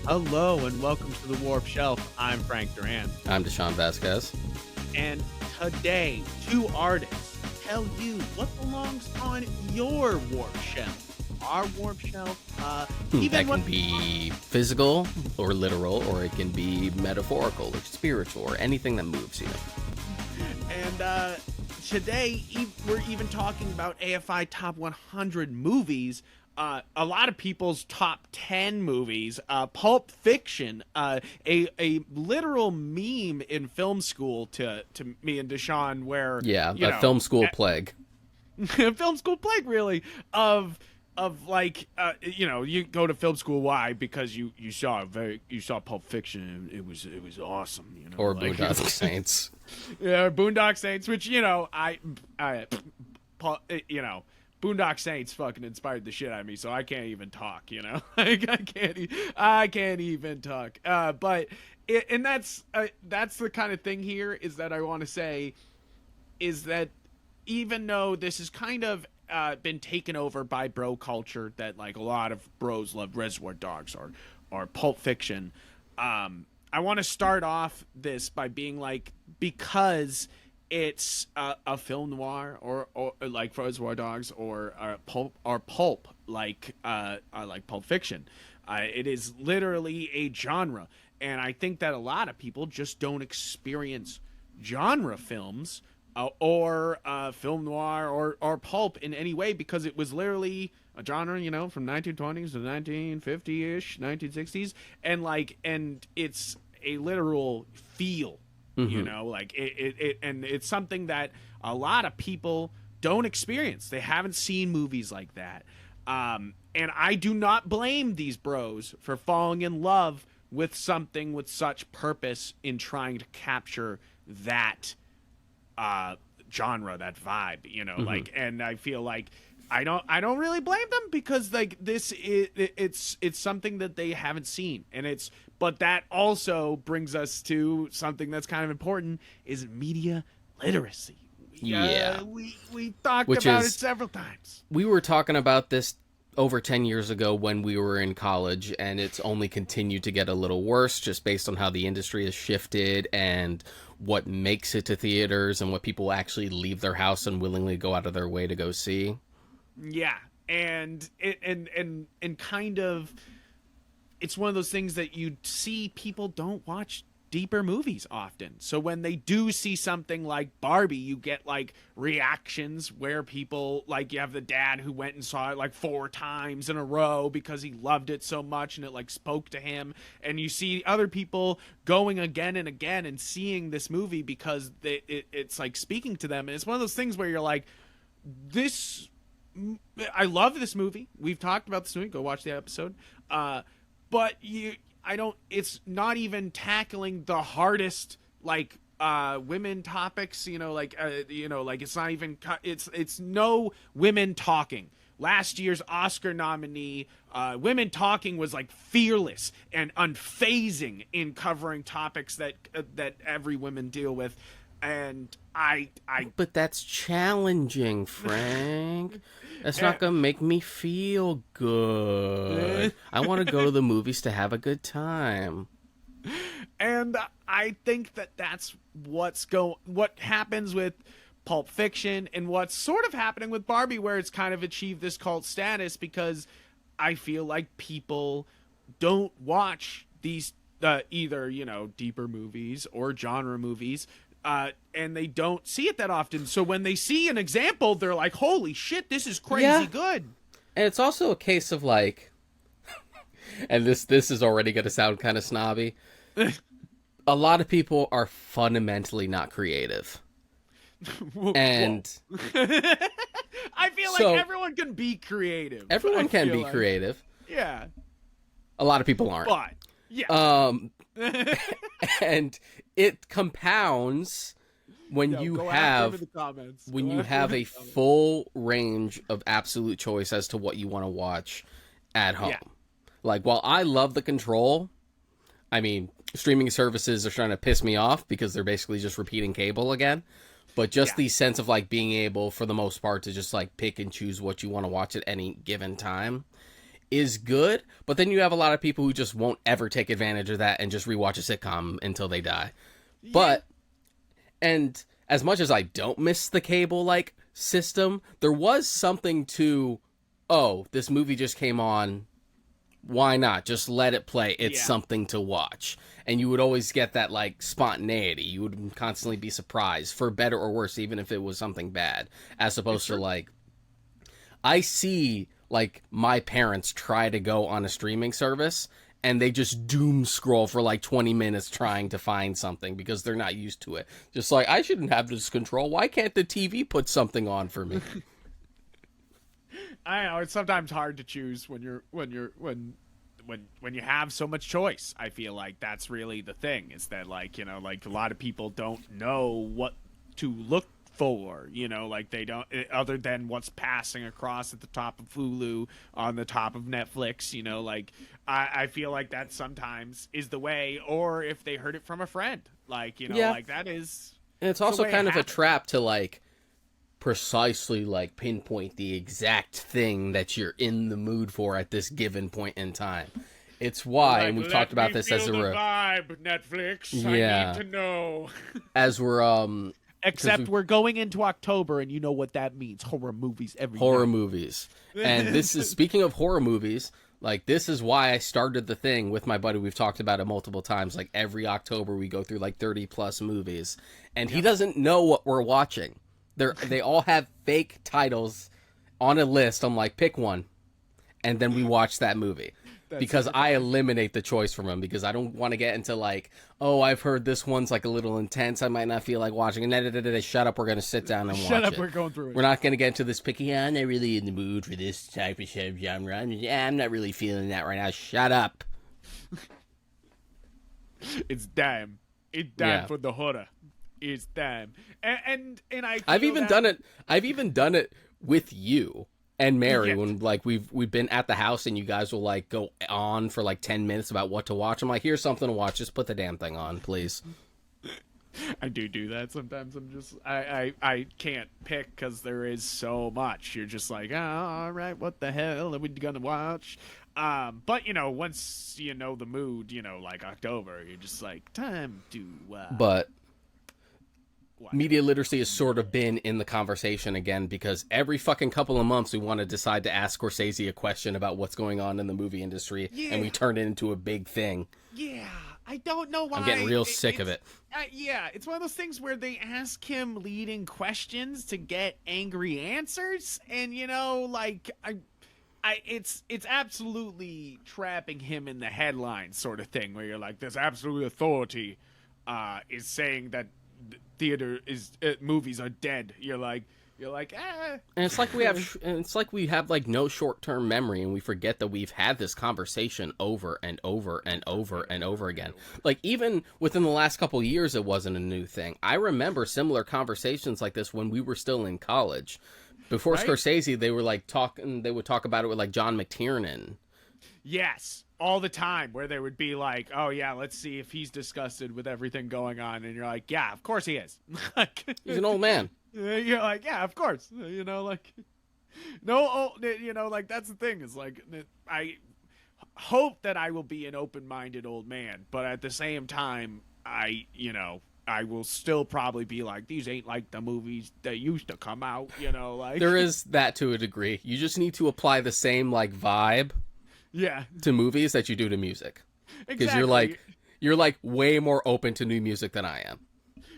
Hello and welcome to the Warp Shelf. I'm Frank Duran. I'm Deshaun Vasquez. And today, two artists tell you what belongs on your Warp Shelf. Our Warp Shelf, That can be physical or literal, or it can be metaphorical or spiritual or anything that moves you. And today, we're even talking about AFI Top 100 movies. A lot of people's top 10 movies, Pulp Fiction, a literal meme in film school to me and Deshaun, where film school plague. Film school plague, really, of like you go to film school. Why? Because you saw Pulp Fiction. It was awesome, Or like, Boondock Saints. Yeah, Boondock Saints, which Boondock Saints fucking inspired the shit out of me, so I can't even talk, I can't even talk. And that's the kind of thing here is that I want to say is that even though this is kind of been taken over by bro culture, that like a lot of bros love Reservoir Dogs or Pulp Fiction, I want to start off this by being like, because it's a film noir or like Reservoir Dogs or Pulp like Pulp Fiction. It is literally a genre, and I think that a lot of people just don't experience genre films or film noir or pulp in any way, because it was literally a genre, from 1920s to 1950-ish, 1960s, and it's a literal feel. It and it's something that a lot of people don't experience. They haven't seen movies like that. And I do not blame these bros for falling in love with something with such purpose in trying to capture that genre, that vibe, and I feel like I don't really blame them, because like this is it's something that they haven't seen, but that also brings us to something that's kind of important, is media literacy. We talked about it several times. We were talking about this over 10 years ago when we were in college, and it's only continued to get a little worse just based on how the industry has shifted and what makes it to theaters and what people actually leave their house and willingly go out of their way to go see. Yeah, and kind of, it's one of those things that you see people don't watch deeper movies often. So when they do see something like Barbie, you get like reactions where people, like, you have the dad who went and saw it like 4 times in a row because he loved it so much and it like spoke to him, and you see other people going again and again and seeing this movie because it's like speaking to them. And it's one of those things where you're like, I love this movie. We've talked about this movie. Go watch the episode. But it's not even tackling the hardest, like, women topics, it's not even, it's no women talking. Last year's Oscar nominee, Women Talking, was like fearless and unfazing in covering topics that every woman deal with. And But that's challenging, Frank. That's not going to make me feel good. I want to go to the movies to have a good time. And I think that that's what happens with Pulp Fiction, and what's sort of happening with Barbie, where it's kind of achieved this cult status, because I feel like people don't watch these either, deeper movies or genre movies, and they don't see it that often. So when they see an example, they're like, holy shit, this is crazy good. And it's also a case of like, and this is already going to sound kind of snobby, a lot of people are fundamentally not creative. And I feel like everyone can be creative. Everyone can be creative. Yeah. A lot of people aren't. But, yeah. And it compounds when you have a full range of absolute choice as to what you want to watch at home. Yeah. Like, while I love The Control, I mean, streaming services are trying to piss me off because they're basically just repeating cable again. But just the sense of like being able, for the most part, to just like pick and choose what you want to watch at any given time is good, but then you have a lot of people who just won't ever take advantage of that and just rewatch a sitcom until they die. Yeah. But, and as much as I don't miss the cable, like, system, there was something to, oh, this movie just came on, why not? Just let it play. It's something to watch. And you would always get that, like, spontaneity. You would constantly be surprised, for better or worse, even if it was something bad. As opposed to, like, I see, like, my parents try to go on a streaming service, and they just doom scroll for, like, 20 minutes trying to find something because they're not used to it. Just like, I shouldn't have this control. Why can't the TV put something on for me? I know, it's sometimes hard to choose when you have so much choice. I feel like that's really the thing, is that, like, you know, like, a lot of people don't know what to look for, you know, like, they don't, other than what's passing across at the top of Hulu, on the top of Netflix, you know, like, I feel like that sometimes is the way, or if they heard it from a friend, like, you know, like, that is, and it's also kind of a trap to, like, precisely, like, pinpoint the exact thing that you're in the mood for at this given point in time. It's why, like, and we've talked about this as a vibe, Netflix. I need to know. As we're except we're going into October, and you know what that means: horror movies every horror night. Movies. And this is, speaking of horror movies, like, this is why I started the thing with my buddy. We've talked about it multiple times. Like, every October we go through like 30 plus movies, and he doesn't know what we're watching. They all have fake titles on a list. I'm like, pick one, and then we watch that movie. Because I eliminate the choice from him, because I don't want to get into, like, oh, I've heard this one's, like, a little intense, I might not feel like watching it. Shut up, we're going to sit down and watch it. Shut up, we're going through it. We're not going to get into this picky, I'm not really in the mood for this type of genre. I'm not really feeling that right now. Shut up. It's time. It's time for the horror. It's time. And I've even done it with you and Mary, when, like, we've been at the house and you guys will, like, go on for like 10 minutes about what to watch. I'm like, here's something to watch. Just put the damn thing on, please. I do that sometimes. I'm just I can't pick because there is so much. You're just like, oh, all right, what the hell are we gonna watch? But, you know, once you know the mood, you know, like October, you're just like, time to. But media literacy has sort of been in the conversation again, because every fucking couple of months we want to decide to ask Scorsese a question about what's going on in the movie industry, and we turn it into a big thing. Yeah, I don't know why. I'm getting real sick of it. It's one of those things where they ask him leading questions to get angry answers, and, you know, like, it's absolutely trapping him in the headlines sort of thing, where you're like, this absolute authority is saying that theater is movies are dead. You're like ah. And it's like we have like no short-term memory, and we forget that we've had this conversation over and over and over and over again. Like, even within the last couple of years, it wasn't a new thing. I remember similar conversations like this when we were still in college. Before Scorsese, they would talk about it with, like, John McTiernan. Yes. All the time, where they would be like, oh yeah, let's see if he's disgusted with everything going on, and you're like, yeah, of course he is. He's an old man. You're like, yeah, of course. You know, like, no, you know, like, that's the thing, is like, I hope that I will be an open-minded old man, but at the same time, I will still probably be like, these ain't like the movies that used to come out, you know, like. There is that to a degree. You just need to apply the same, like, vibe to movies that you do to music. Because you're like way more open to new music than I am.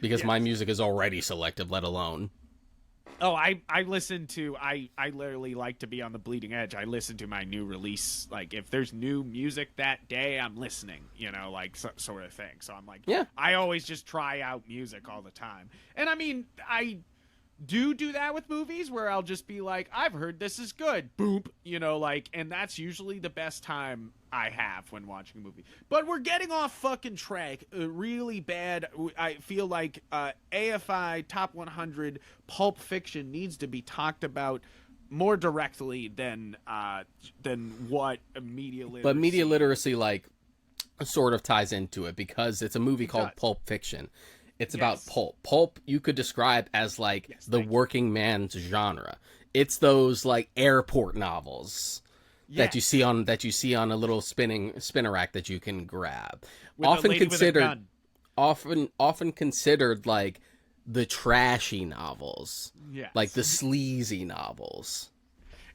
Because my music is already selective, let alone. Oh, I listen to, I literally like to be on the bleeding edge. I listen to my new release. Like, if there's new music that day, I'm listening, you know, like, sort of thing. So I'm like, I always just try out music all the time. And I mean, I do that with movies, where I'll just be like, I've heard this is good, boop, you know, like, and that's usually the best time I have when watching a movie. But we're getting off fucking track really bad. I feel like AFI Top 100 Pulp Fiction needs to be talked about more directly than what media literacy. But media literacy, like, sort of ties into it, because it's a movie called Pulp Fiction. It's about pulp. Pulp you could describe as, like, the working man's genre. It's those, like, airport novels Yes. that you see on a little spinner rack that you can grab. With Often a lady considered with a gun. often considered like the trashy novels. Yes. Like the sleazy novels.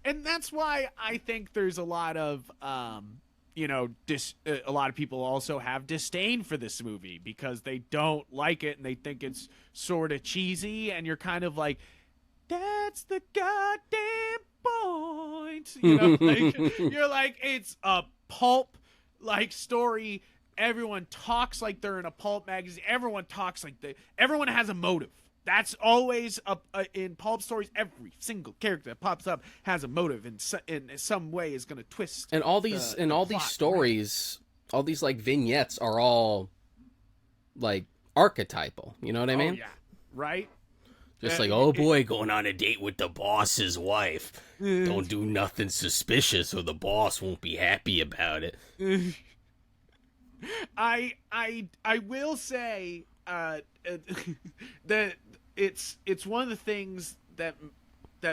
And that's why I think there's a lot of you know, a lot of people also have disdain for this movie because they don't like it and they think it's sort of cheesy, and you're kind of like, that's the goddamn point. You know, like, you're like, it's a pulp like story. Everyone talks like they're in a pulp magazine. Everyone talks like everyone has a motive. That's always in pulp stories. Every single character that pops up has a motive, and in some way is going to twist. And all these these stories, all these like vignettes are all like archetypal. You know what I mean? Oh yeah, right. Just like, oh boy, going on a date with the boss's wife. Don't do nothing suspicious, or the boss won't be happy about it. I will say that it's one of the things that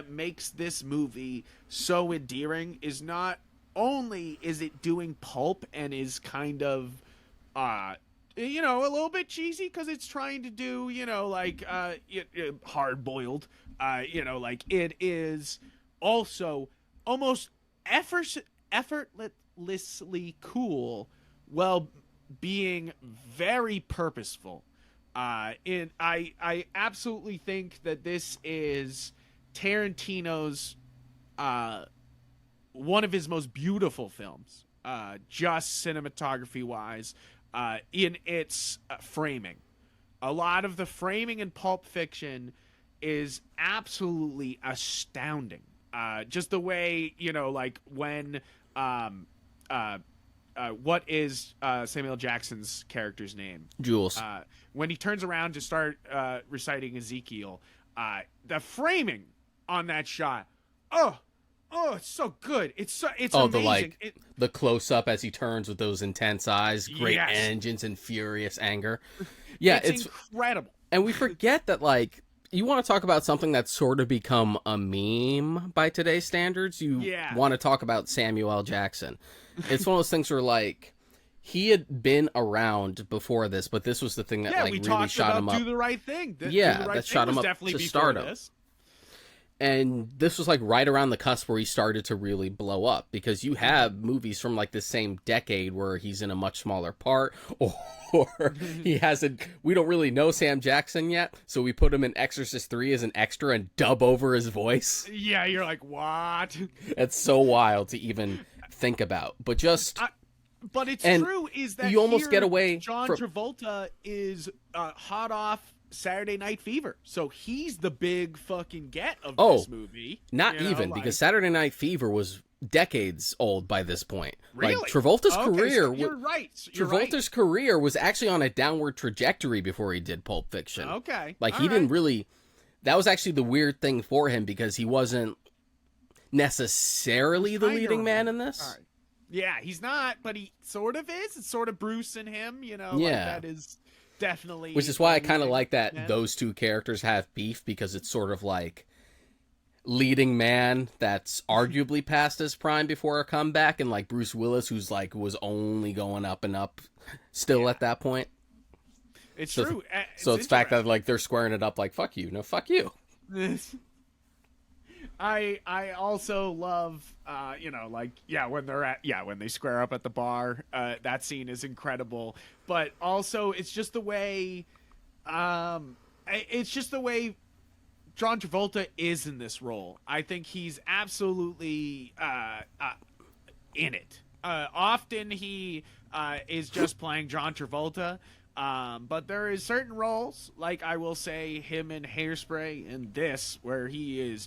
makes this movie so endearing is not only is it doing pulp and is kind of you know, a little bit cheesy because it's trying to do, you know, like hard boiled, you know, like it is also almost effortlessly cool while being very purposeful. I absolutely think that this is Tarantino's one of his most beautiful films, just cinematography wise, in its framing. A lot of the framing in Pulp Fiction is absolutely astounding. Just the way, you know, like when what is Samuel Jackson's character's name? Jules. When he turns around to start reciting Ezekiel, the framing on that shot, oh, it's so good. It's amazing. The close up as he turns with those intense eyes, great Yes. engines and furious anger. Yeah, it's incredible. And we forget that, like, you want to talk about something that's sort of become a meme by today's standards. You want to talk about Samuel L. Jackson. It's one of those things where, like, he had been around before this, but this was the thing that really shot him up. Do the Right Thing. That shot him up to stardom. This. And this was like right around the cusp where he started to really blow up, because you have movies from like the same decade where he's in a much smaller part, or he hasn't. We don't really know Sam Jackson yet, so we put him in Exorcist 3 as an extra and dub over his voice. Yeah, you're like, what? It's so wild to even think about, but just. But it's true is that you almost get away. John Travolta is hot off Saturday Night Fever, so he's the big fucking get of this movie. Not even, because Saturday Night Fever was decades old by this point. Really? Like Travolta's career, so you're right. Travolta's career was actually on a downward trajectory before he did Pulp Fiction. Okay, like he didn't really. That was actually the weird thing for him, because he wasn't necessarily the leading man in this. All right. Yeah, he's not, but he sort of is. It's sort of Bruce and him, you know. Yeah, like that is. Definitely. Which is why I kind of like that those two characters have beef, because it's sort of like leading man that's arguably past his prime before a comeback, and like Bruce Willis, who's like was only going up and up still at that point. It's true. So it's the fact that like they're squaring it up like, fuck you. No, fuck you. I also love you know, like when when they square up at the bar, that scene is incredible. But also it's just the way John Travolta is in this role. I think he's absolutely in it. Often he is just playing John Travolta. But there is certain roles, like I will say him in Hairspray and this, where he's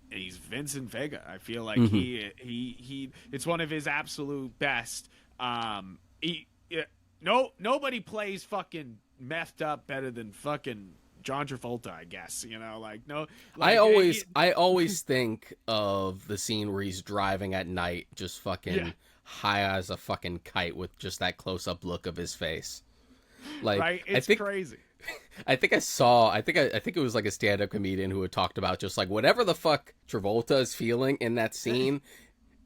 Vincent Vega. I feel like he it's one of his absolute best. Nobody plays fucking methed up better than fucking John Travolta, I guess. You know, like no. Like, I always think of the scene where he's driving at night, just fucking high as a fucking kite with just that close up look of his face. Like, right? It's crazy. I think it was like a stand up comedian who had talked about just like whatever the fuck Travolta is feeling in that scene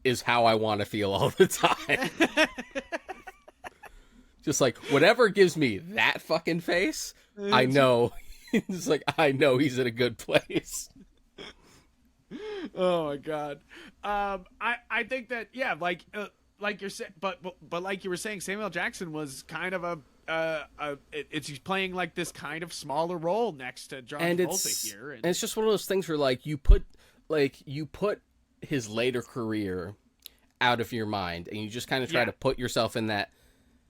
is how I want to feel all the time. Just like, whatever gives me that fucking face, I know. It's like, I know he's in a good place. Oh my god. I think that, yeah, like you're saying, but like you were saying, Samuel Jackson was kind of he's playing like this kind of smaller role next to John Travolta here, and it's just one of those things where like you put his later career out of your mind, and you just kind of try to put yourself in that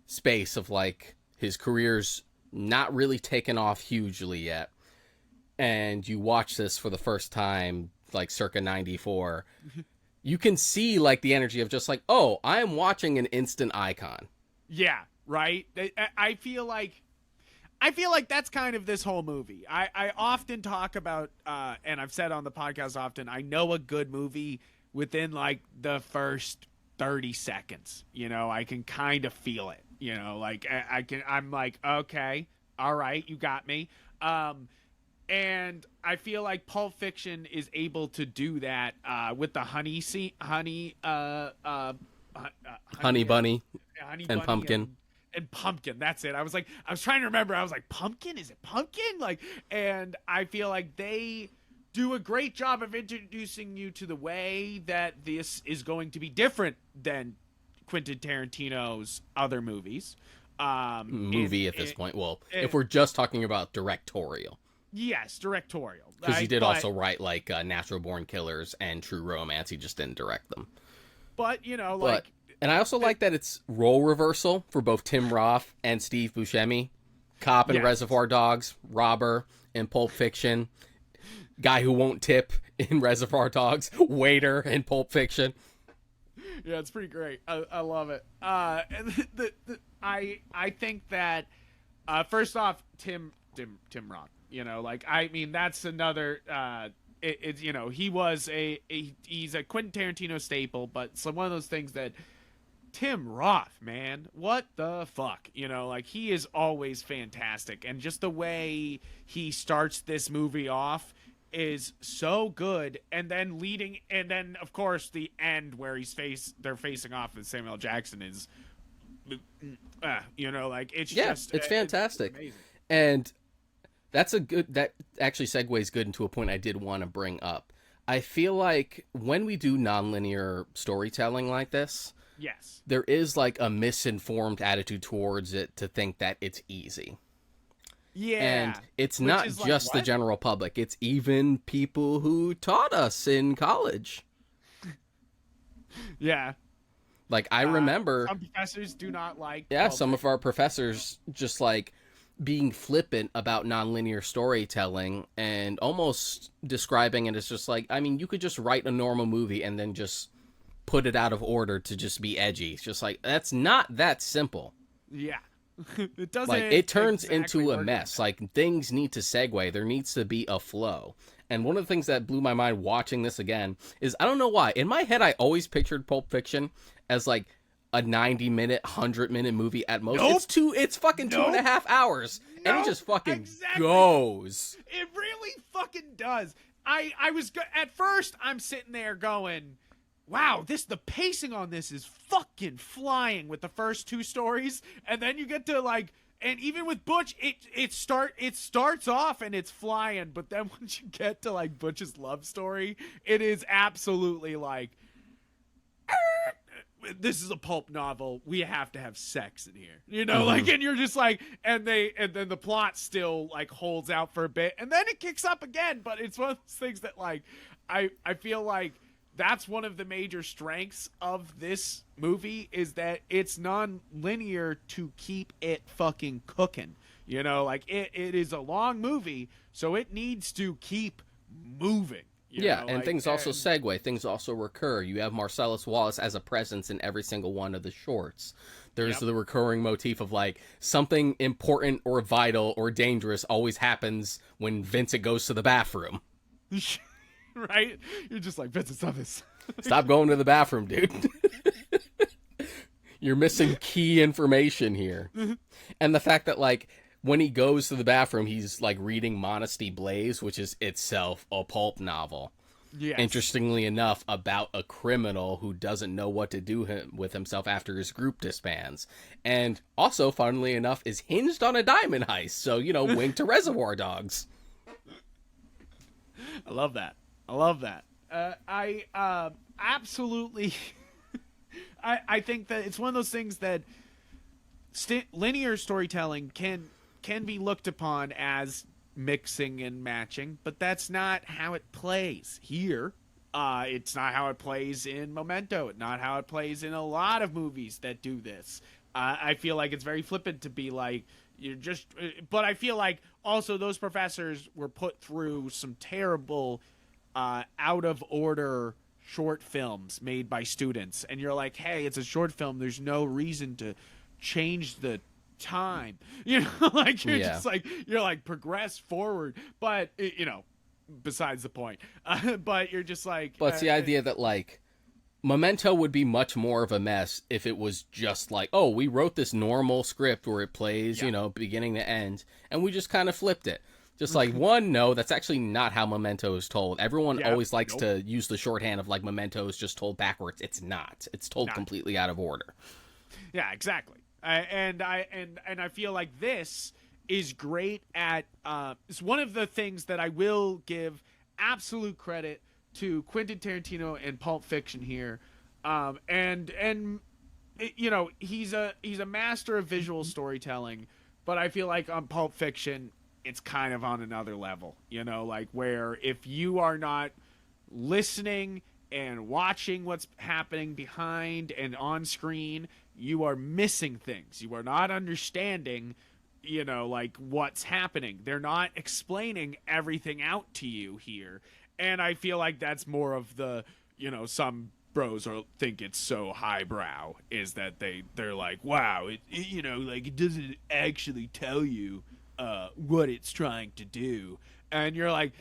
space of like his career's not really taken off hugely yet, and you watch this for the first time like circa 94. You can see like the energy of just like, oh, I am watching an instant icon. Yeah, right. I feel like that's kind of this whole movie. I often talk about, and I've said on the podcast often, I know a good movie within like the first 30 seconds. You know, I can kind of feel it. You know, like I'm like, okay, all right, you got me. And I feel like Pulp Fiction is able to do that with the honey bunny and pumpkin. And pumpkin, that's it. I was trying to remember. I was like, pumpkin? Is it pumpkin? Like, and I feel like they do a great job of introducing you to the way that this is going to be different than Quentin Tarantino's other movies. At this point. Well, if we're just talking about directorial. Yes, directorial. Because he did also write like Natural Born Killers and True Romance. He just didn't direct them. But, you know, and I also like that it's role reversal for both Tim Roth and Steve Buscemi. Cop in Reservoir Dogs, robber in Pulp Fiction, guy who won't tip in Reservoir Dogs, waiter in Pulp Fiction. Yeah, it's pretty great. I love it. And I think that first off, Tim Roth. You know, like, I mean, that's another. It's you know, he's a Quentin Tarantino staple, but it's one of those things that Tim Roth, man, what the fuck, you know, like, he is always fantastic, and just the way he starts this movie off is so good, and then of course the end where they're facing off with Samuel Jackson is, you know, like, it's just it's fantastic, it's amazing. And that actually segues good into a point I did want to bring up. I feel like when we do nonlinear storytelling like this, yes, there is like a misinformed attitude towards it to think that it's easy. Yeah. And it's not just the general public. It's even people who taught us in college. Yeah. Like, I remember... some professors do not like... Yeah, some of our professors just, like, being flippant about nonlinear storytelling and almost describing it as just like, I mean, you could just write a normal movie and then just put it out of order to just be edgy. It's just like, that's not that simple. Yeah. It doesn't... Like, it turns into a mess. Like, things need to segue. There needs to be a flow. And one of the things that blew my mind watching this again is, I don't know why, in my head I always pictured Pulp Fiction as like a 90-minute, 100-minute movie at most. Nope. It's fucking 2.5 hours. Nope. And it just fucking goes. It really fucking does. I was at first I'm sitting there going, wow, the pacing on this is fucking flying with the first two stories, and then you get to like, and even with Butch, it starts off and it's flying, but then once you get to like Butch's love story, it is absolutely like, this is a pulp novel. We have to have sex in here, you know, like, and you're just like, and then the plot still like holds out for a bit, and then it kicks up again. But it's one of those things that like, I feel like that's one of the major strengths of this movie is that it's non-linear to keep it fucking cooking. You know, like it is a long movie, so it needs to keep moving. Yeah, and like, things also segue. Things also recur. You have Marcellus Wallace as a presence in every single one of the shorts. There's the recurring motif of, like, something important or vital or dangerous always happens when Vincent goes to the bathroom. Right? You're just like, Vincent, stop this. Stop going to the bathroom, dude. You're missing key information here. And the fact that, like, when he goes to the bathroom, he's, like, reading Modesty Blaze, which is itself a pulp novel. Yes. Interestingly enough, about a criminal who doesn't know what to do with himself after his group disbands. And also, funnily enough, is hinged on a diamond heist. So, wink to Reservoir Dogs. I love that. I absolutely... I think that it's one of those things that linear storytelling can be looked upon as mixing and matching, but that's not how it plays here. It's not how it plays in Memento. It's not how it plays in a lot of movies that do this. I feel like it's very flippant to be like, but I feel like also those professors were put through some terrible, out of order short films made by students. And you're like, hey, it's a short film. There's no reason to change the time, like you're like progress forward, but besides the point. But you're just like, but it's the idea that like Memento would be much more of a mess if it was just like, oh, we wrote this normal script where it plays beginning to end, and we just kind of flipped it. Just like, no, that's actually not how Memento is told. Everyone always likes to use the shorthand of like Memento is just told backwards. It's not. It's told completely out of order. Yeah, exactly. And I feel like this is great at it's one of the things that I will give absolute credit to Quentin Tarantino and Pulp Fiction here. He's a master of visual storytelling, but I feel like on Pulp Fiction it's kind of on another level, like where if you are not listening and watching what's happening behind and on screen, you are missing things. You are not understanding, like what's happening. They're not explaining everything out to you here. And I feel like that's more of the, some bros think it's so highbrow is that they're like, wow, it doesn't actually tell you what it's trying to do. And you're like,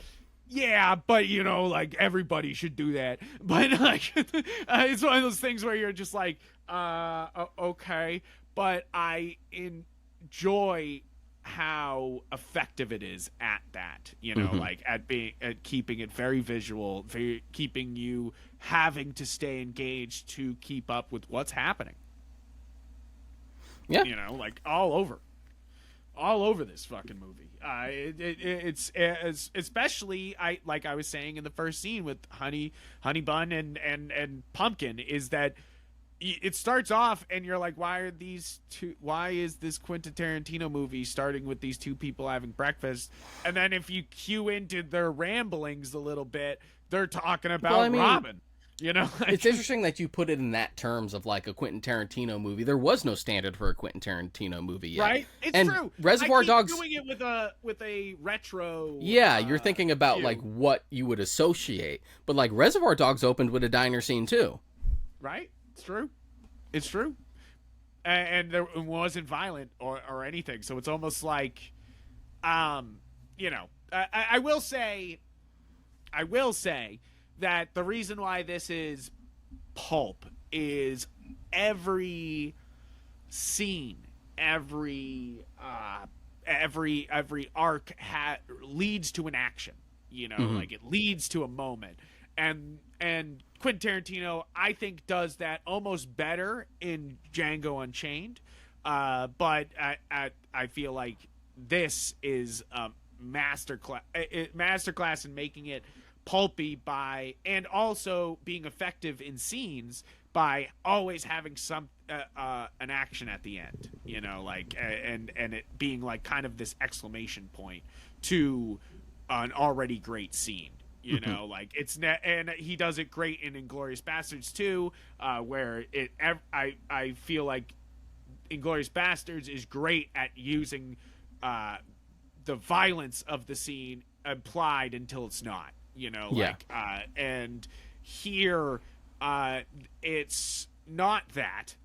yeah, but like everybody should do that. But like, it's one of those things where you're just like, okay. But I enjoy how effective it is at that, like at keeping it very visual, keeping you having to stay engaged to keep up with what's happening. Yeah. Like all over this fucking movie. It's especially I was saying in the first scene with Honey Bun and Pumpkin is that it starts off and you're like, why is this Quentin Tarantino movie starting with these two people having breakfast? And then if you cue into their ramblings a little bit, they're talking about ramen. It's interesting that you put it in that terms of like a Quentin Tarantino movie. There was no standard for a Quentin Tarantino movie yet, right? It's true. Reservoir Dogs doing it with a retro. Yeah, you're thinking about like what you would associate, but like Reservoir Dogs opened with a diner scene too, right? It's true, and there wasn't violent or anything. So it's almost like, I will say that the reason why this is Pulp is every scene, every arc leads to an action, like it leads to a moment. And Quentin Tarantino, I think, does that almost better in Django Unchained. But I feel like this is a masterclass in making it pulpy and also being effective in scenes by always having some an action at the end, and it being like kind of this exclamation point to an already great scene. Like and he does it great in Inglourious Bastards too, where I feel like Inglourious Bastards is great at using the violence of the scene implied until it's not. And here it's not that,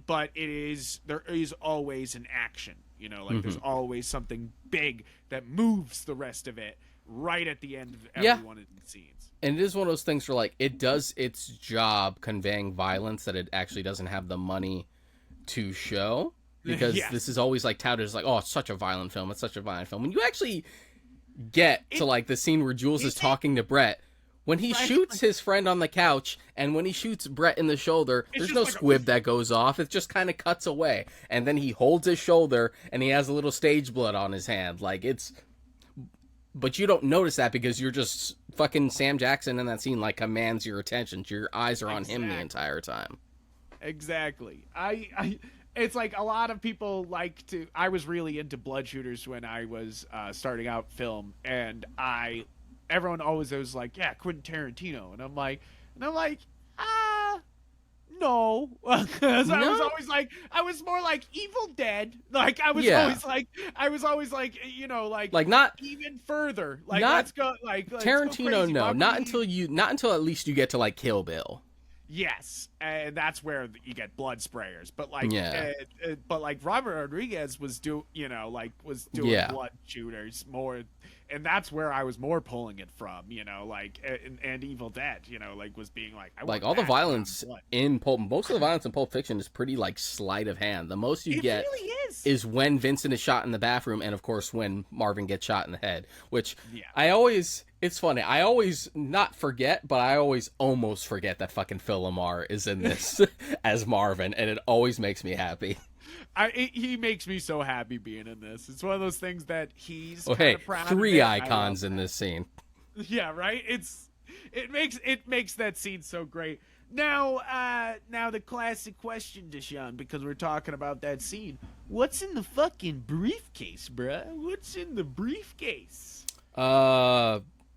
but there is always an action, there's always something big that moves the rest of it right at the end of every one of the scenes. And it is one of those things where like it does its job conveying violence that it actually doesn't have the money to show, because this is always like touted as like, oh, it's such a violent film, when you actually get to like the scene where Jules is talking to Brett, When he shoots his friend on the couch, and when he shoots Brett in the shoulder, there's no squib that goes off. It just kind of cuts away. And then he holds his shoulder, and he has a little stage blood on his hand. Like, it's... But you don't notice that because you're just... Fucking Sam Jackson in that scene, like, commands your attention. Your eyes are on him the entire time. Exactly. It's like a lot of people like to... I was really into blood shooters when I was starting out film, and everyone always was like, yeah, Quentin Tarantino. And I'm like, no. Because I was always like, I was more like Evil Dead. Like, I was always like, you know, like not even further. Like, let's go, like, Tarantino, no. Not until at least you get to, like, Kill Bill. Yes, and that's where you get blood sprayers. But like, but Robert Rodriguez was doing blood shooters more, and that's where I was more pulling it from. You know, like and Evil Dead. You know, like was being like, all the violence in Pulp. Most of the violence in Pulp Fiction is pretty like sleight of hand. The most you get really is when Vincent is shot in the bathroom, and of course when Marvin gets shot in the head. Which it's funny. I always not forget, but I always almost forget that fucking Phil Lamar is in this as Marvin, and it always makes me happy. He makes me so happy being in this. It's one of those things that he's proud 3 icons in this scene. Yeah, right. It makes that scene so great. Now the classic question, Deshaun, because we're talking about that scene. What's in the fucking briefcase, bruh? What's in the briefcase?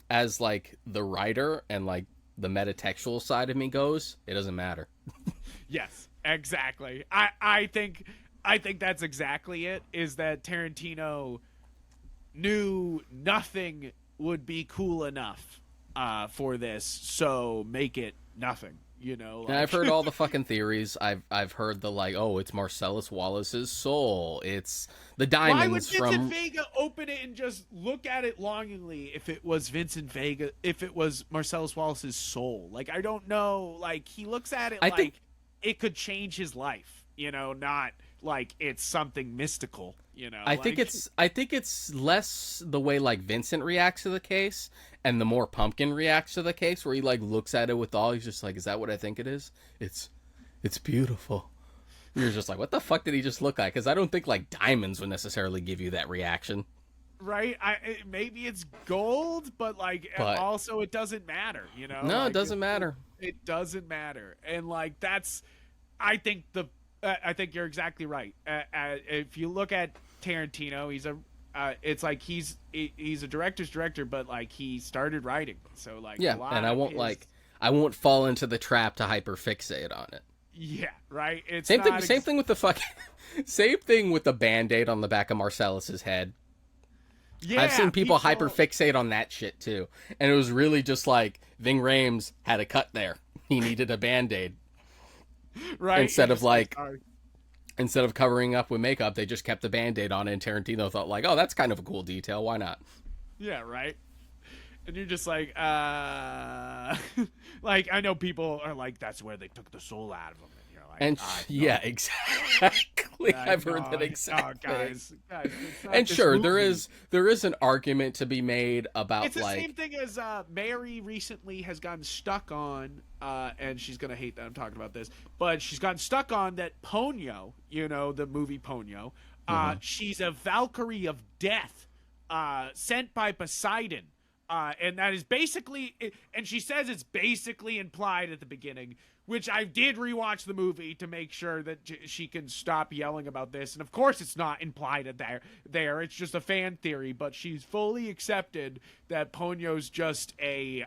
As like the writer and like the metatextual side of me goes, it doesn't matter. Yes, exactly. I think that's exactly it, is that Tarantino knew nothing would be cool enough for this, so make it nothing. You know, like... And I've heard all the fucking theories. I've heard the like, oh, it's Marcellus Wallace's soul. It's the diamonds from... Why would Vincent Vega open it and just look at it longingly if it was Vincent Vega, if it was Marcellus Wallace's soul? Like, I don't know. Like, he looks at it like it could change his life, you know, not like it's something mystical, you know. I think it's less the way like Vincent reacts to the case and the more Pumpkin reacts to the case, where he like looks at it with all, he's just like, is that what I think it is? It's beautiful. You're just like, what the fuck did he just look like? Because I don't think like diamonds would necessarily give you that reaction. Right? Maybe it's gold, but also it doesn't matter, you know? No, like, it doesn't matter. It doesn't matter. And like, I think you're exactly right. If you look at Tarantino, it's like he's a director's director, but like he started writing, so like and I won't fall into the trap to hyperfixate on it. Yeah, right. It's same thing with the fucking same thing with the Band-Aid on the back of Marcellus's head. Yeah, I've seen people hyperfixate on that shit too, and it was really just like Ving Rhames had a cut there. He needed a Band-Aid, right? Instead of covering up with makeup, they just kept the Band-Aid on it, and Tarantino thought like, oh, that's kind of a cool detail. Why not? Yeah, right. And you're just like, like, I know people are like, that's where they took the soul out of him. And you're like, and yeah, exactly. I've heard that exactly. Guys, and sure, there is an argument to be made about it's the same thing as Mary recently has gotten stuck on, and she's gonna hate that I'm talking about this, but she's gotten stuck on that Ponyo, you know, the movie Ponyo. She's a Valkyrie of death, sent by Poseidon. And that is basically, and she says it's basically implied at the beginning, which I did rewatch the movie to make sure that she can stop yelling about this. And of course it's not implied at there. It's just a fan theory, but she's fully accepted that Ponyo's just like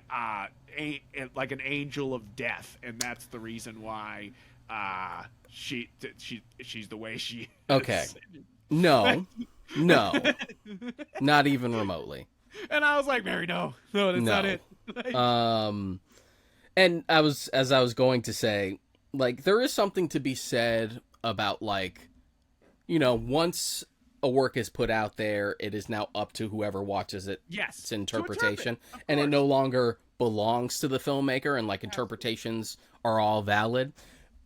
an angel of death. And that's the reason why, she's the way she is. Okay. No, not even remotely. And I was like, Mary, no, that's not it. And as I was going to say, like, there is something to be said about, like, you know, once a work is put out there, it is now up to whoever watches it. Yes, its interpretation, and it no longer belongs to the filmmaker, and like interpretations are all valid.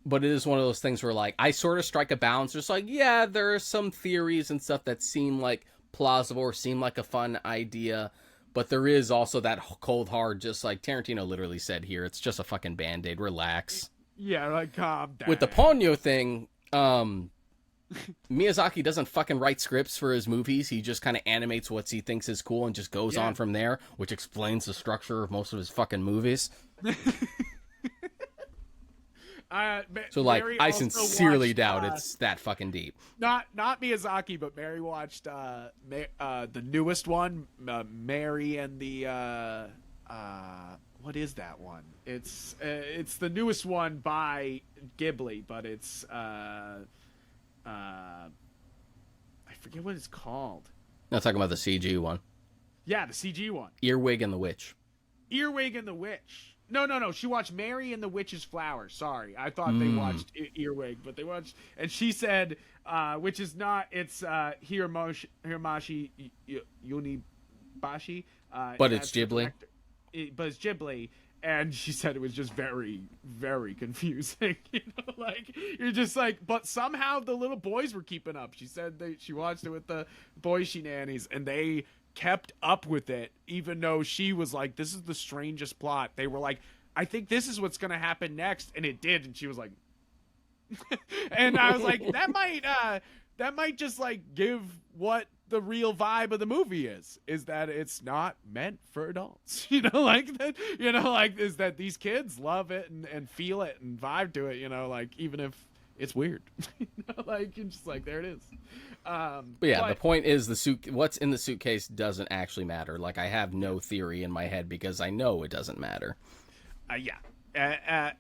But it is one of those things where, like, I sort of strike a balance. Just like, yeah, there are some theories and stuff that seem like plausible or seem like a fun idea, But there is also that cold hard, just like Tarantino literally said here, it's just a fucking Band-Aid. Relax. Yeah, like, calm down. With the Ponyo thing, Miyazaki doesn't fucking write scripts for his movies. He just kind of animates what he thinks is cool and just goes on from there, which explains the structure of most of his fucking movies. So, like, I sincerely doubt it's that fucking deep. Not Miyazaki, but Mary watched the newest one, Mary and the what is that one? It's the newest one by Ghibli, but it's I forget what it's called. Not talking about the CG one. Yeah, the CG one. Earwig and the Witch. Earwig and the Witch. No. She watched Mary and the Witch's Flower. Sorry, I thought they watched Earwig, but they watched. And she said, which is not. It's Hiramashi Unibashi. But it's Ghibli. But it's Ghibli, and she said it was just very, very confusing. Like you're just like. But somehow the little boys were keeping up. She said she watched it with the boys she nannies, and they kept up with it, even though she was like, this is the strangest plot. They were like, I think this is what's gonna happen next, and it did, and she was like and I was like, that might just like give what the real vibe of the movie is that it's not meant for adults. Like that, like is that these kids love it and feel it and vibe to it, like even if it's weird. Like you're just like, there it is. But the point is what's in the suitcase doesn't actually matter. Like, I have no theory in my head because I know it doesn't matter.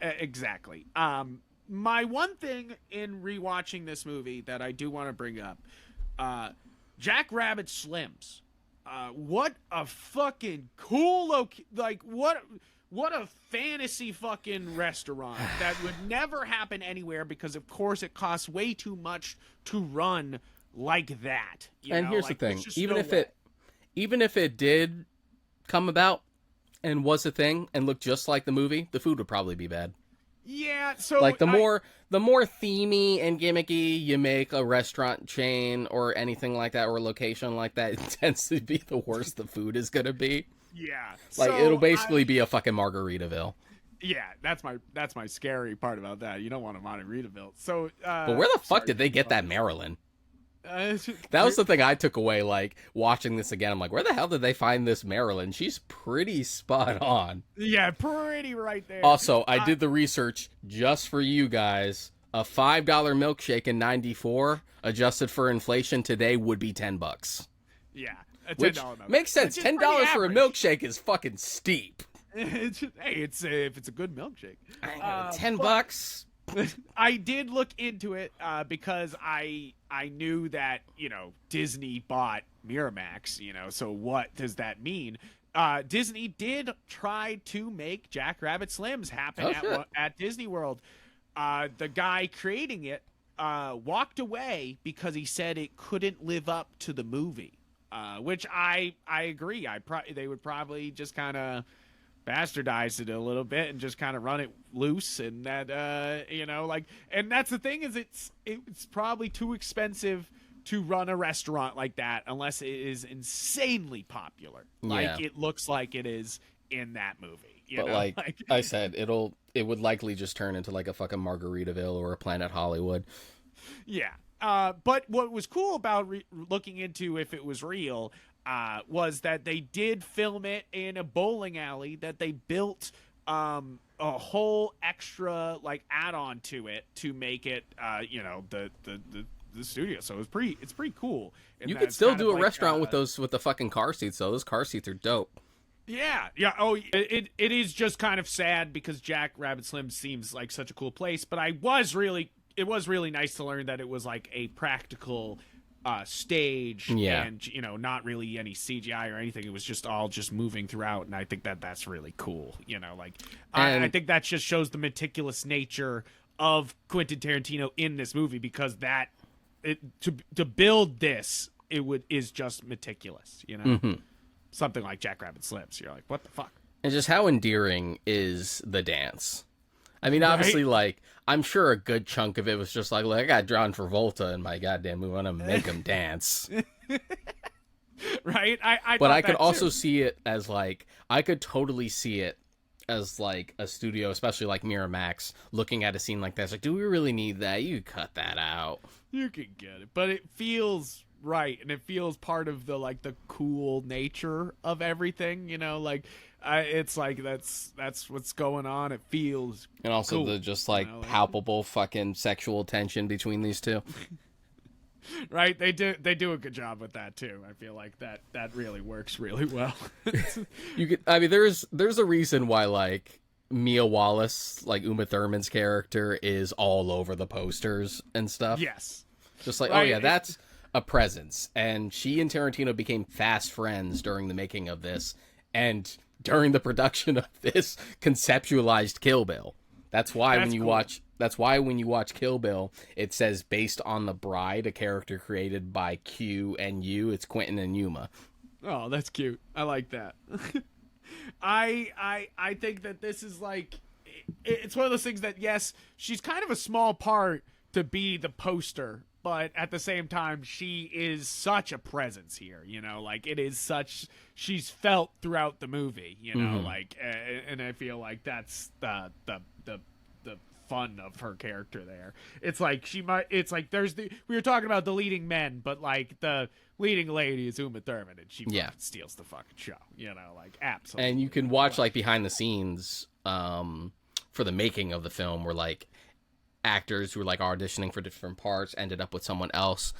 Exactly. My one thing in rewatching this movie that I do want to bring up, Jack Rabbit Slims. What a fucking cool what a fantasy fucking restaurant that would never happen anywhere because, of course, it costs way too much to run like that. Here's the thing: even if it did come about and was a thing and looked just like the movie, the food would probably be bad. Yeah, so like the more themey and gimmicky you make a restaurant chain or anything like that or a location like that, it tends to be the worse the food is gonna be. Yeah, like it'll basically be a fucking Margaritaville. Yeah, that's my scary part about that. You don't want a Margaritaville. So, but where the fuck did they get that Maryland? That was the thing I took away, like, watching this again. I'm like, where the hell did they find this Maryland? She's pretty spot on. Yeah, pretty right there. Also, I did the research just for you guys. A $5 milkshake in '94, adjusted for inflation today, would be $10. Yeah, a $10 milkshake. Makes sense. $10 for a milkshake is fucking steep. Hey, if it's a good milkshake. $10. I did look into it because I knew that, Disney bought Miramax, so what does that mean? Disney did try to make Jack Rabbit Slims happen at Disney World. The guy creating it walked away because he said it couldn't live up to the movie, which I agree. They would probably just kind of bastardize it a little bit and just kind of run it loose, and that and that's the thing, is it's probably too expensive to run a restaurant like that unless it is insanely popular, like it looks like it is in that movie. Like I said, it would likely just turn into like a fucking Margaritaville or a Planet Hollywood. Yeah. But what was cool about looking into if it was real was that they did film it in a bowling alley that they built a whole extra like add-on to it to make it the studio. So it's pretty cool. You could still do a restaurant with the fucking car seats though. Those car seats are dope. Yeah. Oh, it is just kind of sad because Jack Rabbit Slim seems like such a cool place, but it was really nice to learn that it was like a practical stage, and not really any CGI or anything. It was just all just moving throughout, and I think that's really cool. I think that just shows the meticulous nature of Quentin Tarantino in this movie, because to build this is just meticulous. Mm-hmm. Something like Jack Rabbit Slims, you're like, what the fuck? And just how endearing is the dance? I mean, obviously, like, I'm sure a good chunk of it was just like I got John Travolta in my goddamn movie, I'm gonna make him dance. Right? I But thought I could that also too. see it as like, I could totally see it as like a studio, especially like Miramax, looking at a scene like this. Like, do we really need that? You cut that out. You can get it, but it feels right, and it feels part of the like the cool nature of everything. Like it's like that's what's going on. It feels And also cool, the just like like, palpable fucking sexual tension between these two. right? They do a good job with that too. I feel like that really works really well. You could, I mean, there's a reason why like Mia Wallace, like Uma Thurman's character, is all over the posters and stuff. Yes, Just like, oh right. yeah, that's a presence. And she and Tarantino became fast friends during the making of this, and during the production of this, conceptualized Kill Bill. That's why That's when you cool. watch that's why when you watch Kill Bill, it says based on The Bride, a character created by Q and U. It's Quentin and Yuma. Oh, that's cute. I like that. I think that this is like it's one of those things that yes, she's kind of a small part to be the poster, but at the same time she is such a presence here, like it is such she's felt throughout the movie, like and I feel like that's the fun of her character there. It's like we were talking about the leading men, but like the leading lady is Uma Thurman, and she fucking steals the fucking show, like absolutely. And you can watch like behind the scenes for the making of the film where like actors who were like auditioning for different parts ended up with someone else.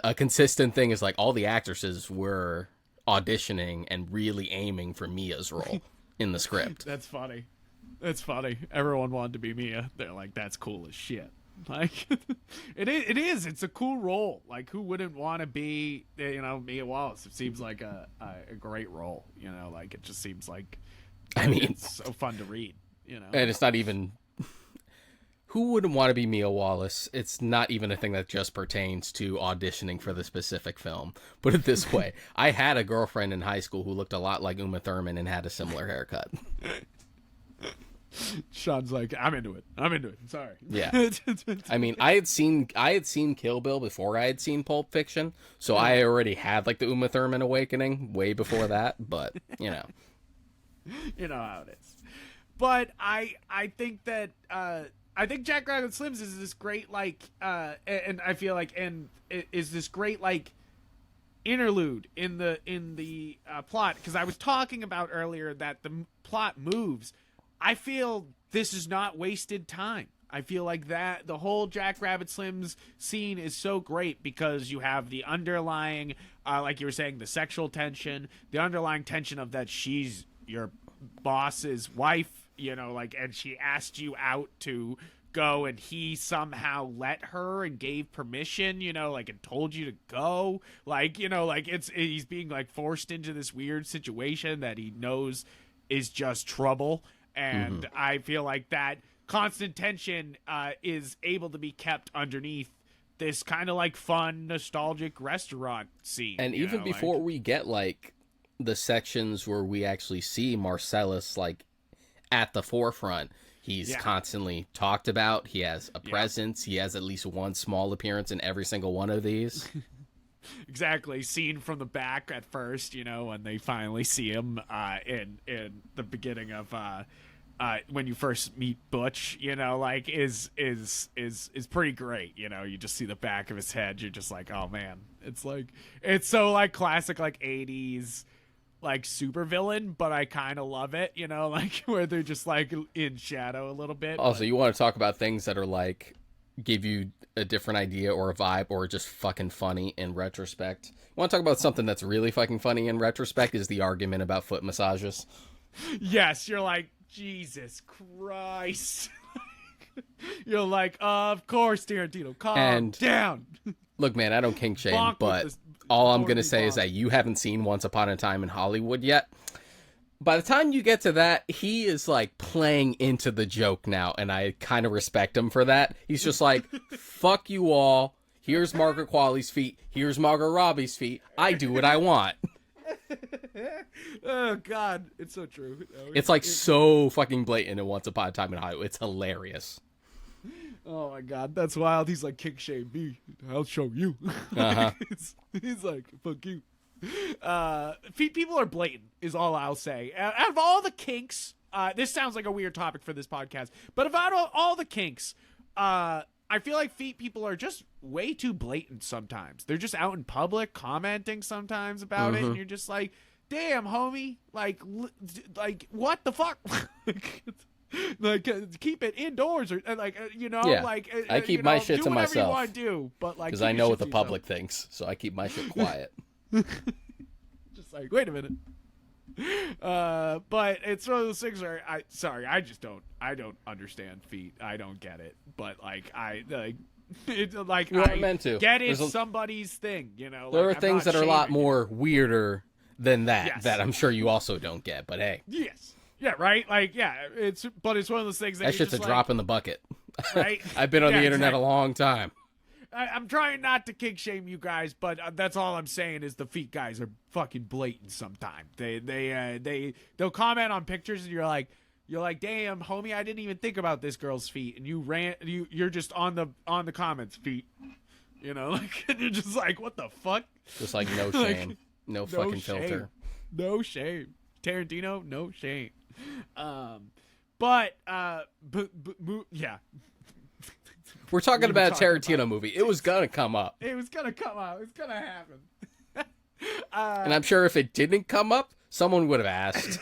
A consistent thing is like all the actresses were auditioning and really aiming for Mia's role in the script. That's funny. That's funny. Everyone wanted to be Mia. They're like, that's cool as shit. Like, it is. It's a cool role. Like, who wouldn't want to be, Mia Wallace? It seems like a great role. Like it just seems like. I mean, it's so fun to read. And it's not even. Who wouldn't want to be Mia Wallace? It's not even a thing that just pertains to auditioning for the specific film. Put it this way: I had a girlfriend in high school who looked a lot like Uma Thurman and had a similar haircut. Sean's like, I'm into it. Sorry. Yeah. I mean, I had seen Kill Bill before I had seen Pulp Fiction, so I already had like the Uma Thurman awakening way before that, but you know how it is. But I think that I think Jack Rabbit Slims is this great like and I feel like is this great like interlude in the plot, because I was talking about earlier that the plot moves. I feel this is not wasted time. I feel like that the whole Jack Rabbit Slims scene is so great because you have the underlying, like you were saying, the sexual tension, the underlying tension of that she's your boss's wife, and she asked you out to go, and he somehow let her and gave permission, and told you to go, he's being like forced into this weird situation that he knows is just trouble. And I feel like that constant tension is able to be kept underneath this kind of like fun, nostalgic restaurant scene. And even before we get like the sections where we actually see Marcellus like at the forefront, he's constantly talked about. He has a presence. He has at least one small appearance in every single one of these. Exactly. Seen from the back at first, when they finally see him in the beginning of when you first meet Butch, is pretty great. You just see the back of his head. You're just like, oh man, it's so like classic like 80s like super villain, but I kind of love it. Where they're just like in shadow a little bit. Also, you want to talk about things that are like give you a different idea or a vibe or just fucking funny in retrospect. You want to talk about something that's really fucking funny in retrospect is the argument about foot massages. Yes, you're like, Jesus Christ. You're like, of course, Tarantino, calm down. Look, man, I don't kink shame, but all I'm going to say is that you haven't seen Once Upon a Time in Hollywood yet. By the time you get to that, he is like playing into the joke now, and I kind of respect him for that. He's just like, fuck you all. Here's Margaret Qualley's feet. Here's Margot Robbie's feet. I do what I want. Oh, God. It's so true. It's like so fucking blatant in Once Upon a Time in Hollywood. It's hilarious. Oh, my God. That's wild. He's like, kick shame me. I'll show you. Uh-huh. He's like, fuck you. Feet people are blatant, is all I'll say. Out of all the kinks, this sounds like a weird topic for this podcast, but about all the kinks, I feel like feet people are just way too blatant sometimes. They're just out in public commenting sometimes about it, and you're just like, damn, homie, like what the fuck? Like keep it indoors, or like like I keep my shit to myself. You want to do, but like because I know what the public thinks, so I keep my shit quiet. Just like, wait a minute. But it's one of those things where I just don't understand feet. I don't get it. But like it's like I meant to get it. Somebody's thing, There are things that are a lot more weirder than that that I'm sure you also don't get. But hey, yes. Yeah, right? Like, yeah, it's one of those things that shit's a drop in the bucket. Right? I've been on the internet a long time. I'm trying not to kink shame you guys, but that's all I'm saying is the feet guys are fucking blatant sometimes. They'll comment on pictures and you're like, damn, homie, I didn't even think about this girl's feet, and you're just on the comments feet. Like, and you're just like, what the fuck? Just like no shame. No fucking filter. No shame. Tarantino, no shame. Yeah. We're talking about a Tarantino movie. It was gonna come up. It was gonna happen. And I'm sure if it didn't come up, someone would have asked.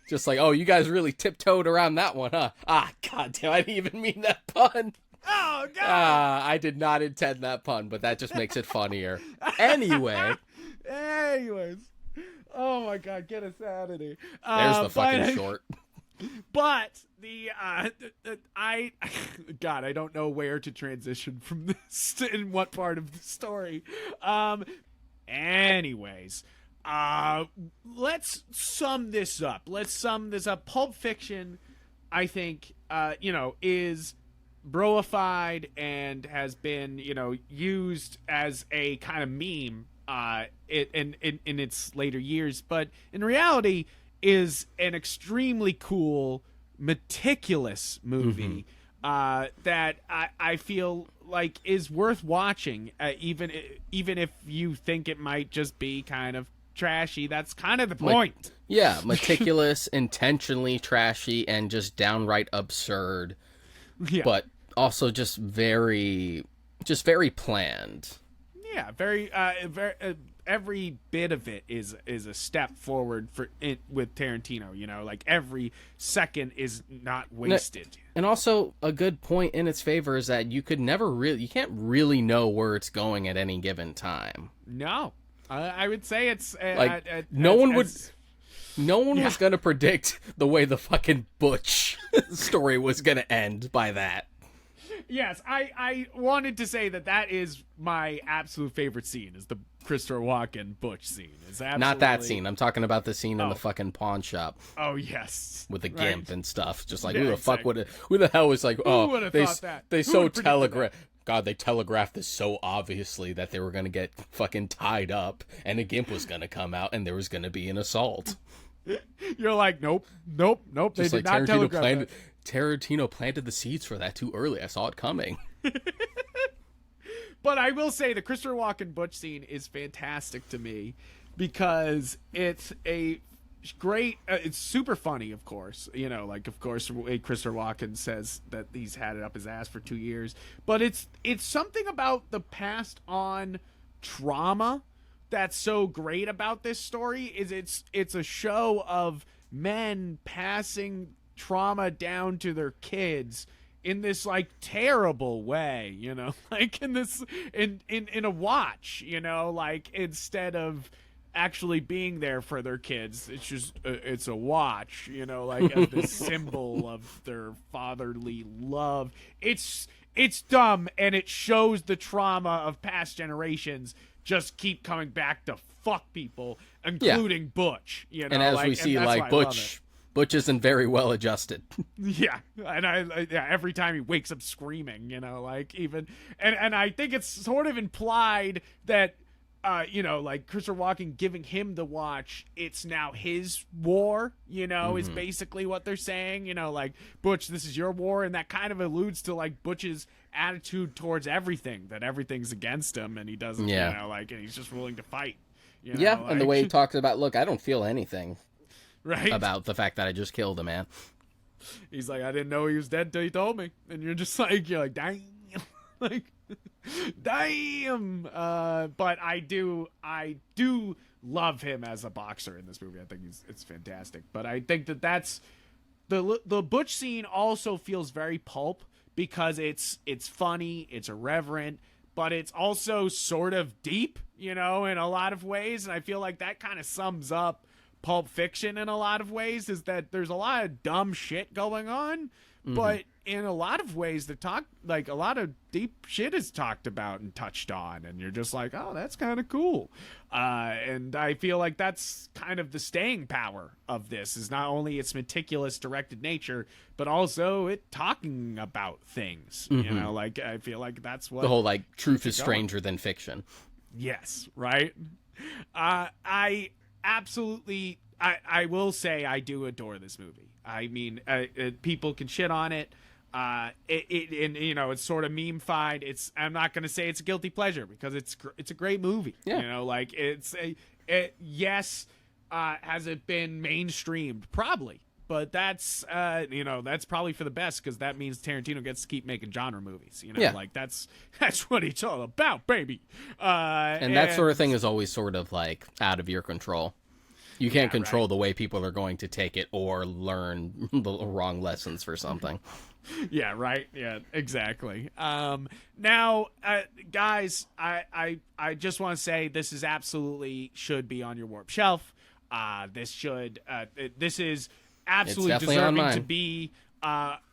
Just like, oh, you guys really tiptoed around that one, huh? Ah, goddamn, I didn't even mean that pun. Oh, God. I did not intend that pun, but that just makes it funnier. Anyways. Oh my God, get us out of here. There's the fucking short. But I don't know where to transition from this in what part of the story. Anyways, let's sum this up. Pulp Fiction, I think, is broified and has been, used as a kind of meme in its later years, but in reality is an extremely cool, meticulous movie that I feel like is worth watching, even if you think it might just be kind of trashy. That's kind of the point. Meticulous, intentionally trashy, and just downright absurd. Yeah. But also just very planned. Yeah, very every bit of it is a step forward for it with Tarantino. Like every second is not wasted. And also a good point in its favor is that you can't really know where it's going at any given time. No, I would say it's no one was going to predict the way the fucking Butch story was going to end by that. Yes, I wanted to say that is my absolute favorite scene, is the Christopher Walken Butch scene. Is absolutely... Not that scene. I'm talking about the scene in the fucking pawn shop. Oh, yes. With the gimp and stuff. Just like, who the hell was like, oh, they so telegraph. God, they telegraphed this so obviously that they were going to get fucking tied up and a gimp was going to come out and there was going to be an assault. You're like, nope. Just they did not telegraph that. Tarantino planted the seeds for that too early. I saw it coming. But I will say the Christopher Walken Butch scene is fantastic to me because it's a great. It's super funny, of course. Of course, Christopher Walken says that he's had it up his ass for 2 years. But it's something about the passed on trauma that's so great about this story. Is it's a show of men passing trauma down to their kids in this like terrible way, like in a watch, like instead of actually being there for their kids, it's just it's a watch, like as this symbol of their fatherly love. It's dumb, and it shows the trauma of past generations just keep coming back to fuck people, including Butch, and as we see, like Butch isn't very well adjusted. Yeah, and every time he wakes up screaming, like even, and I think it's sort of implied that, like Christopher Walken giving him the watch, it's now his war, is basically what they're saying, like, Butch, this is your war, and that kind of alludes to like Butch's attitude towards everything, that everything's against him, and he doesn't, and he's just willing to fight. And the way he talks about, look, I don't feel anything right about the fact that I just killed a man. He's like, I didn't know he was dead till he told me. And you're like, damn. Like, damn. But I do love him as a boxer in this movie. I think it's fantastic. But I think that's the Butch scene also feels very Pulp because it's funny, it's irreverent, but it's also sort of deep, in a lot of ways. And I feel like that kind of sums up Pulp Fiction in a lot of ways, is that there's a lot of dumb shit going on, but in a lot of ways a lot of deep shit is talked about and touched on, and you're just like, oh, that's kind of cool. And I feel like that's kind of the staying power of this, is not only its meticulous directed nature, but also it talking about things. I feel like that's what the whole truth is stranger than fiction. Yes, right. I absolutely, I will say I do adore this movie. I mean, people can shit on it. It's sort of meme-fied. I'm not going to say it's a guilty pleasure because it's a great movie. Yeah. Yes, has it been mainstreamed? Probably. But that's probably for the best, because that means Tarantino gets to keep making genre movies. That's what it's all about, baby. And that sort of thing is always sort of out of your control. You can't control the way people are going to take it or learn the wrong lessons for something. Yeah, right. Yeah, exactly. Now, guys, I just want to say this is absolutely should be on your Warp shelf. This is absolutely deserving to be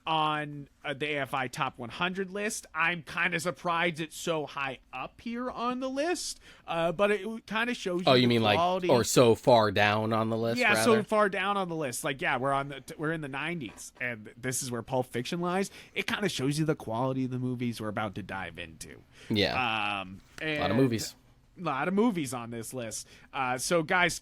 on the AFI Top 100 list. I'm kind of surprised it's so high up here on the list, but it kind of shows you. Oh, you mean quality. or so far down on the list? Yeah, rather? So far down on the list. We're in the 90s, and this is where Pulp Fiction lies. It kind of shows you the quality of the movies we're about to dive into. Yeah, a lot of movies. A lot of movies on this list. So, guys,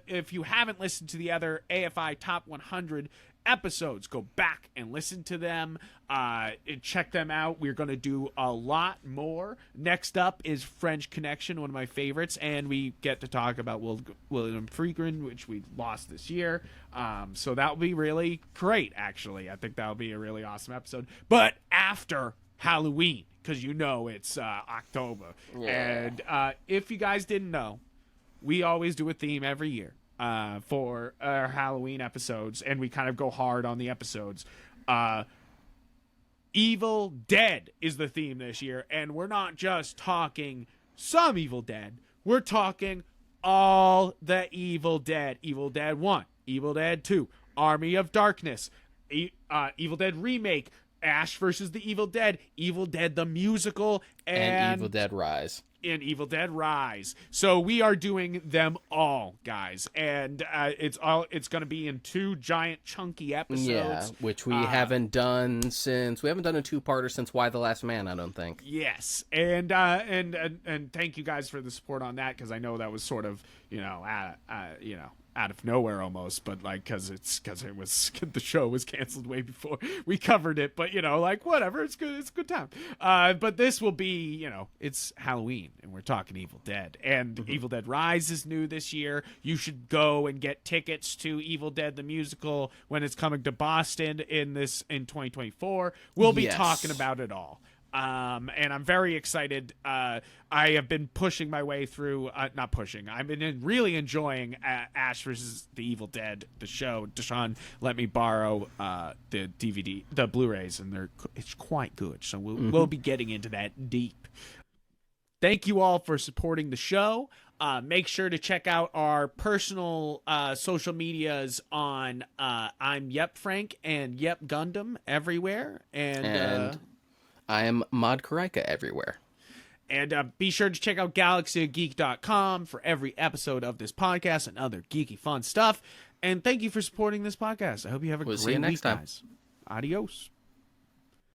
if you haven't listened to the other AFI Top 100 episodes, go back and listen to them, check them out. We're going to do a lot more. Next up is French Connection, one of my favorites, and we get to talk about William Friedkin, which we lost this year. So that'll be really great, actually. I think that'll be a really awesome episode. But after Halloween, because it's October. Yeah. And if you guys didn't know, we always do a theme every year for our Halloween episodes, and we kind of go hard on the episodes. Evil Dead is the theme this year, and we're not just talking some Evil Dead. We're talking all the Evil Dead. Evil Dead 1, Evil Dead 2, Army of Darkness, Evil Dead Remake, Ash versus the Evil Dead the musical, and Evil Dead Rise. So we are doing them all, guys, and it's going to be in 2 giant chunky episodes. Yeah, which we haven't done a 2-parter since Y the Last Man, I don't think. Yes, and thank you guys for the support on that, because I know that was sort of out of nowhere almost, but because the show was canceled way before we covered it, but whatever, it's good, it's a good time. But this will be, it's Halloween and we're talking Evil Dead, and Evil Dead Rise is new this year. You should go and get tickets to Evil Dead the musical when it's coming to Boston in 2024. We'll be talking about it all. And I'm very excited. I have been pushing my way through, not pushing. I've been really enjoying Ash vs. the Evil Dead, the show. Deshaun let me borrow the DVD, the Blu-rays, and it's quite good. So we'll be getting into that deep. Thank you all for supporting the show. Make sure to check out our personal social medias on I'm Yep Frank and Yep Gundam everywhere. And I am Mod Karaika everywhere. And be sure to check out galaxygeek.com for every episode of this podcast and other geeky fun stuff. And thank you for supporting this podcast. I hope you have a great week, guys. Adios.